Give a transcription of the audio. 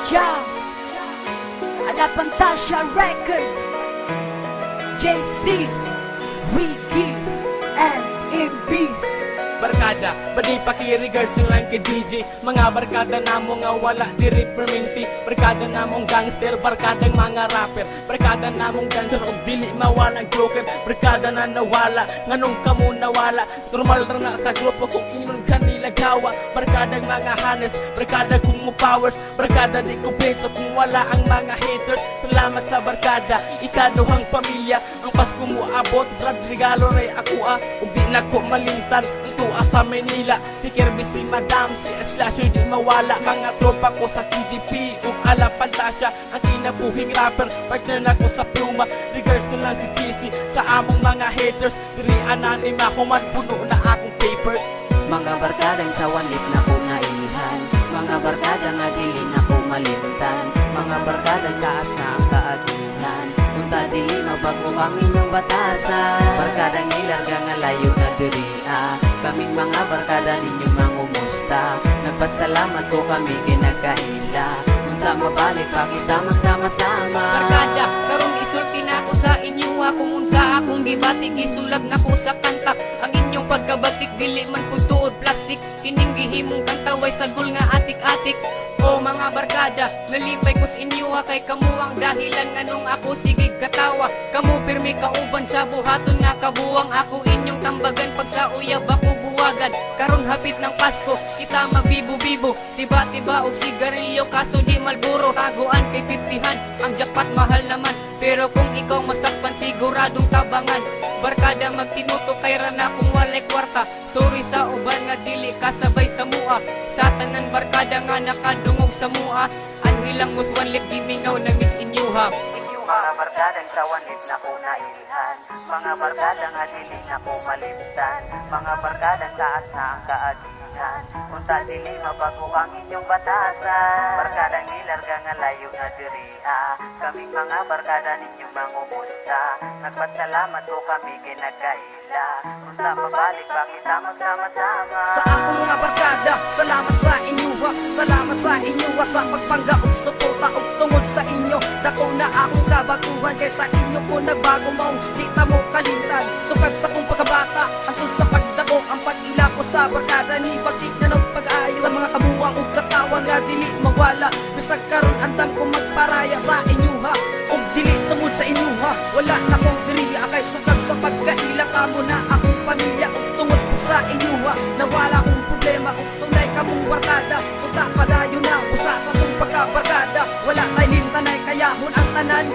Yeah, a la Fantasia Records, JC, Wiki, and MB. Barkada, badi pakirigards lang kay DJ. Mga barkada namo nga wala diri perminti. Barkada namong gangster, barkadang mga rapper. Barkada namong dancer og dili mawalang joker. Barkada na nawala, nganong kamo nawala. Normal ra na sa grupo kung inon kanila gawa. Barkadang mga honest, barkada kung mo powers. Barkada di kompleto kung wala ang mga haters. Salamat sa barkada, ikaduhang pamilya. Ang Pasko mo abot, brad regalo ray ako ug di na ko malimtan. Sa Manila, si Kirby, si Madam, si Slasher di mawala. Mga tropa ko sa KDP ug ala Fantasia, ang kinabuhing rapper, partner na ko sa Pluma. Regards na lang si GC sa among mga haters. Diri ananima, humad puno na akong papers. Mga barkadang sa wanip na ko nailihan, mga barkadang nga dili na ko malimtan, mga barkadang taas na ang kaadihan. Unta dili mabago ang inyong batasan, barkadang ilarga nga layo na diri kaming mga barkada ninyong mangumusta. Nagpasalamat ko kami kinagkaila. Unta mabalik pa kita magsama-sama. Barkada, karong isulti na ako sa inyo. Kung unsa akong gibatik, isulag na ko sa kanta. Ang inyong pagkabatik, dili man po tuod plastic. Kining gihimong kantaway sa gul nga atik-atik. O mga barkada, nalipay ko sa inyo kay kamu ang dahilan nganong ako sigig katawa. Kamu pirmi kauban sa buhaton nga kabuwang. Ako inyong tambagan pag sa uyab ako buwagan. Karon hapit ng Pasko, kita magbibo-bibo. Tiba-tiba og sigarilyo kaso di Malboro. Taguan kay piptihan, ang jackpot mahal naman. Pero kung ikaw masakpan siguradong tabangan. Barkada magtinuto kay rana kung walay kwarta. Sorry sa uban nga dili kasabay sa mua. Sa tanan barkada nga nakadungog sa mua. Anhilang muswanlik gimingaw na miss inyuha. Mga barkadang sa wanip na ko nailihan, mga barkadang nga dili na ko malimtan, mga barkadang taas na ang kaadihan. Unta dili mabago ang inyong batasan, barkadang ilarga nga layo na diri kaming mga barkada ninyong mangumusta. Nagpasalamat ko kami kinagkaila. Unta mabalik pa kita magsama-sama. Sa akong mga barkada, salamat sa inyo salamat sa inyo sa pagpangga ug suporta ug tungod sa inyo. Dako na akong kabaguhan kay sa inyo ko nagbago maong di ta mo kalimtan. Sukad sa kong pagkabata, antod sa pagdako ang pag-ila ko sa barkada ni pagtignan ug pag-ayo. Ang mga kabuwang ug katawan nga dili mawala. Bisag karon andam ko magparaya sa inyo ug dili tungod sa inyo wala na kong diriya kay sukad sa pagkaila kamo na akong pamilya ug tungod sa inyo nawala akong problema ug tunay kamong barkada. Uta padayon na usa sa tong pagkabarkada, wala tay lintanay kayahon ang tanan.